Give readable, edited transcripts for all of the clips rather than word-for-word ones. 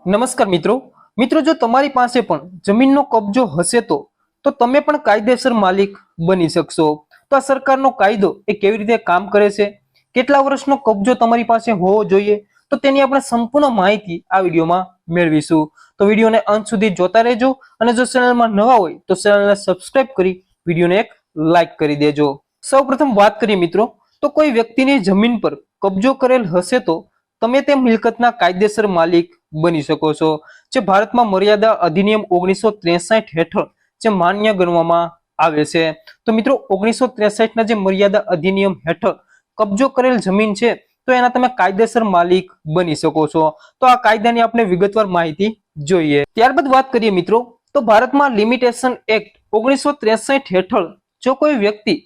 નમસ્કાર મિત્રો મિત્રો જો તમારી પાસે પણ જમીનનો કબજો હશે તો તમે પણ કાયદેસર માલિક બની શકશો। તો આ સરકારનો કાયદો એ કેવી રીતે કામ કરે છે, કેટલા વર્ષનો કબજો તમારી પાસે હોવો જોઈએ, તો તેની આપણે સંપૂર્ણ માહિતી આ વિડીયોમાં મેળવીશું। તો વિડીયોને અંત સુધી જોતા રહેજો અને જો ચેનલમાં નવા હોય તો ચેનલને સબસ્ક્રાઇબ કરી વિડીયોને એક લાઈક કરી દેજો। સૌપ્રથમ વાત કરીએ મિત્રો, તો કોઈ વ્યક્તિની જમીન પર કબજો કરેલ હશે તો તમે તે મિલકતના કાયદેસર માલિક બની શકો છો। જે ભારતમાં મર્યાદા અધિનિયમ 1963 હેઠળ જે માન્ય ગણવામાં આવે છે। તો મિત્રો 1963 ના જે મર્યાદા અધિનિયમ હેઠળ કબજો કરેલ જમીન છે તો એના તમે કાયદેસર માલિક બની શકો છો। તો આ કાયદાની આપણે વિગતવાર માહિતી જોઈએ। ત્યારબાદ વાત કરીએ મિત્રો, તો ભારતમાં લિમિટેશન એક્ટ 1963 હેઠળ જો કોઈ વ્યક્તિ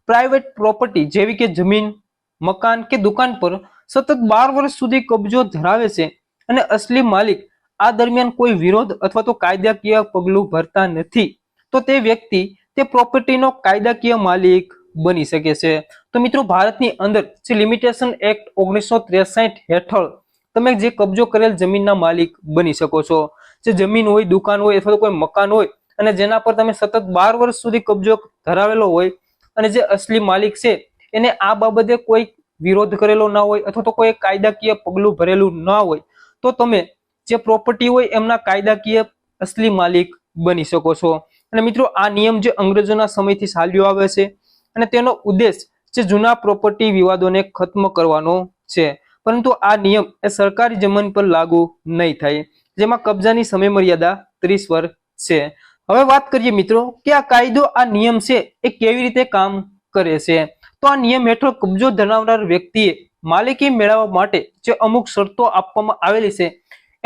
પ્રાઇવેટ પ્રોપર્ટી જેવી કે જમીન, મકાન કે દુકાન પર સતત 12 વર્ષ સુધી કબજો ધરાવે છે અને અસલી માલિક આ દરમિયાન કોઈ વિરોધ અથવા તો કાયદાકીય પગલું ભરતા નથી, તો તે વ્યક્તિ તે પ્રોપર્ટીનો કાયદાકીય માલિક બની શકે છે। તો મિત્રો ભારતની અંદર જે લિમિટેશન એક્ટ 1963 હેઠળ તમે જે કબજો કરેલ જમીનના માલિક બની શકો છો। જે જમીન હોય, દુકાન હોય અથવા તો કોઈ મકાન હોય અને જેના પર તમે સતત 12 વર્ષ સુધી કબજો ધરાવેલો હોય અને જે અસલી માલિક છે એને આ બાબતે કોઈ વિરોધ કરેલો ના હોય અથવા તો કોઈ કાયદાકીય પગલું ભરેલું ના હોય, તો તમે જે પ્રોપર્ટી હોય એમના કાયદાકીય અસલી માલિક બની શકો છો। અને મિત્રો આ નિયમ જે અંગ્રેજોના સમયથી ચાલ્યો આવે છે અને તેનો ઉદ્દેશ જે જૂના પ્રોપર્ટી વિવાદોને ખત્મ કરવાનો છે, પરંતુ આ નિયમ એ સરકારી જમીન પર લાગુ નહીં થાય, જેમાં કબજાની સમય મર્યાદા 30 વર્ષ છે। હવે વાત કરીએ મિત્રો કે આ કાયદો, આ નિયમ છે એ કેવી રીતે કામ કરે છે। તો આ નિયમ હેઠળ કબજો ધરાવનાર વ્યક્તિએ માલિકી મેળવવા માટે જે અમુક શરતો આપવામાં આવેલી છે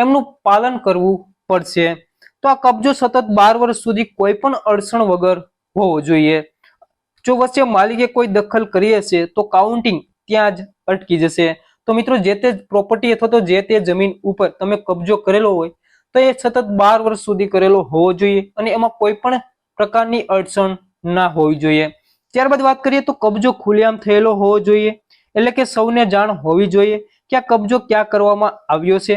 એમનું પાલન કરવું પડશે। તો આ કબજો સતત 12 વર્ષ સુધી કોઈ પણ અડચણ વગર હોવો જોઈએ। જો વચ્ચે માલિકે કોઈ દખલ કરી હશે તો કાઉન્ટિંગ ત્યાં જ અટકી જશે। તો મિત્રો જે તે પ્રોપર્ટી અથવા તો જે તે જમીન ઉપર તમે કબજો કરેલો હોય તો એ સતત 12 વર્ષ સુધી કરેલો હોવો જોઈએ અને એમાં કોઈ પણ પ્રકારની અડચણ ના હોવી જોઈએ। ત્યારબાદ વાત કરીએ તો કબજો ખુલ્લેઆમ થયેલો હોવો જોઈએ, એટલે કે સૌને જાણ હોવી જોઈએ કે આ કબજો ક્યાં કરવામાં આવ્યો છે।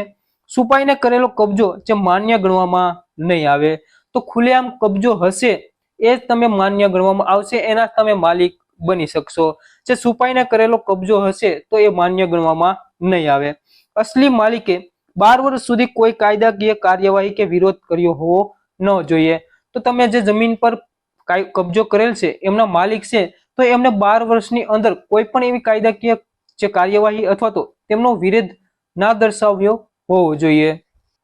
છુપાઈને કરેલો કબજો જે માન્ય ગણવામાં નહીં આવે। તો ખુલ્લેઆમ કબજો હશે એ તમે માન્ય ગણવામાં આવશે, એના તમે માલિક બની શકશો। જે છુપાઈને કરેલો કબજો હશે તો એ માન્ય ગણવામાં નહીં આવે। અસલી માલિકે 12 વર્ષ સુધી કોઈ કાયદાકીય કાર્યવાહી કે વિરોધ કર્યો હોવો ન જોઈએ। તો તમે જે જમીન પર કબજો કરેલ છે એમના માલિક છે તો એમને 12 વર્ષની અંદર કોઈ પણ એવી કાયદાકીય જે કાર્યવાહી અથવા તો તેમનો વિરોધ ના દર્શાવ્યો હોવો જોઈએ।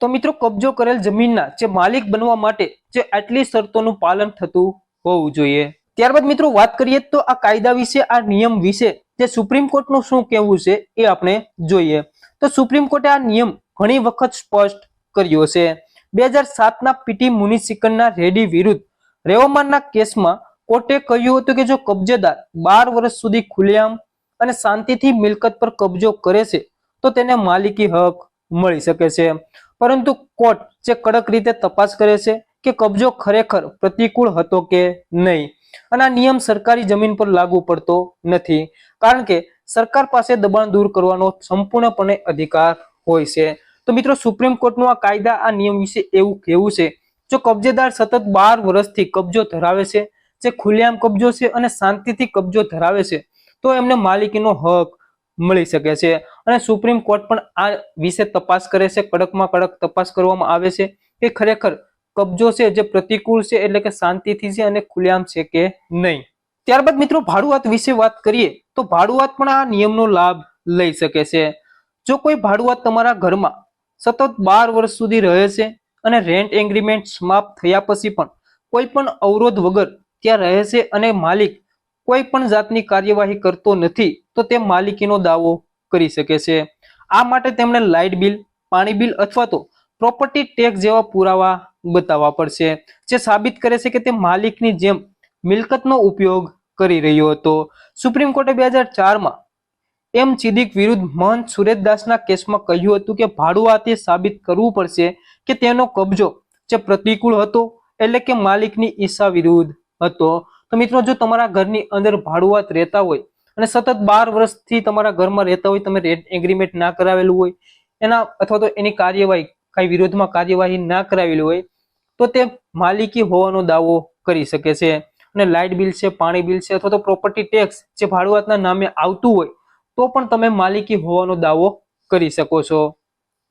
તો મિત્રો કબજો કરેલ જમીનના જે માલિક બનવા માટે જે આટલી શરતોનું પાલન થતું હોવું જોઈએ। ત્યારબાદ મિત્રો વાત કરીએ તો આ કાયદા વિશે, આ નિયમ વિશે જે સુપ્રીમ કોર્ટનું શું કહેવું છે એ આપણે જોઈએ। તો સુપ્રીમ કોર્ટે આ નિયમ ઘણી વખત સ્પષ્ટ કર્યો છે। 2007 ના પીટી મુનિસિકલના રેડી વિરુદ્ધ રેવમાનના કેસમાં કોર્ટે કહ્યું હતું કે જો કબજેદાર 12 વર્ષ સુધી ખુલ્લેઆમ અને શાંતિથી મિલકત પર કબજો કરે છે તો તેને માલિકી હક મળી શકે છે, પરંતુ કોર્ટ જે કડક રીતે તપાસ કરે છે કે કબજો ખરેખર પ્રતિકૂળ હતો કે નહીં। અને આ નિયમ સરકારી જમીન પર લાગુ પડતો નથી, કારણ કે સરકાર પાસે દબાણ દૂર કરવાનો સંપૂર્ણપણે અધિકાર હોય છે। તો મિત્રો સુપ્રીમ કોર્ટનું આ કાયદા, આ નિયમ વિશે એવું કહેવું છે, જો કબજેદાર સતત 12 વર્ષથી કબજો ધરાવે છે, જે ખુલ્લેઆમ કબજો છે અને શાંતિથી કબજો ધરાવે છે, તો એમને માલિકીનો હક મળી શકે છે। અને સુપ્રીમ કોર્ટ પણ આ વિશે તપાસ કરે છે, કડકમાં કડક તપાસ કરવામાં આવે છે કે ખરેખર કબજો છે જે પ્રતિકૂળ છે, એટલે કે શાંતિથી છે અને ખુલ્લેઆમ છે કે નહીં। ત્યારબાદ મિત્રો ભાડુઆત વિશે વાત કરીએ તો ભાડુઆત પણ આ નિયમનો લાભ લઈ શકે છે। જો કોઈ ભાડુઆત તમારા ઘરમાં સતત 12 વર્ષ સુધી રહે છે અને રેન્ટ એગ્રીમેન્ટ સમાપ્ત થયા પછી પણ કોઈ પણ અવરોધ વગર ત્યાં રહે છે અને માલિક કોઈ પણ જાતની કાર્યવાહી કરતો નથી, તો તે માલિકીનો દાવો કરી શકે છે। આ માટે તેમણે લાઇટ બિલ, પાણી બિલ અથવા તો પ્રોપર્ટી ટેક્સ જેવા પુરાવા બતાવવા પડશે, જે સાબિત કરે છે કે તે માલિકની જેમ મિલકતનો ઉપયોગ કરી રહ્યો હતો। સુપ્રીમ કોર્ટે 2004માં એમ સિદ્દીક વિરુદ્ધ મહંત સુરેશદાસના કેસમાં કહ્યું હતું કે ભાડુઆતે સાબિત કરવું પડશે કે તેનો કબજો જે પ્રતિકૂળ હતો, એટલે કે માલિકની ઈચ્છા વિરુદ્ધ હતો। તો મિત્રો જો તમારા ઘરની અંદર ભાડુઆત રહેતા હોય અને સતત 12 વર્ષથી તમારા ઘરમાં રહેતા હોય, તમે રેન્ટ એગ્રીમેન્ટ ના કરાવેલું હોય એના અથવા તો એની કાર્યવાહી કઈ વિરોધમાં કાર્યવાહી ના કરાવેલી હોય તો તે માલિકી હોવાનો દાવો કરી શકે છે. અને લાઇટ બિલ છે, પાણી બિલ છે અથવા તો પ્રોપર્ટી ટેક્સ જે ભાડુઆતના નામે આવતું હોય તો પણ તમે માલિકી હોવાનો દાવો કરી શકો છો.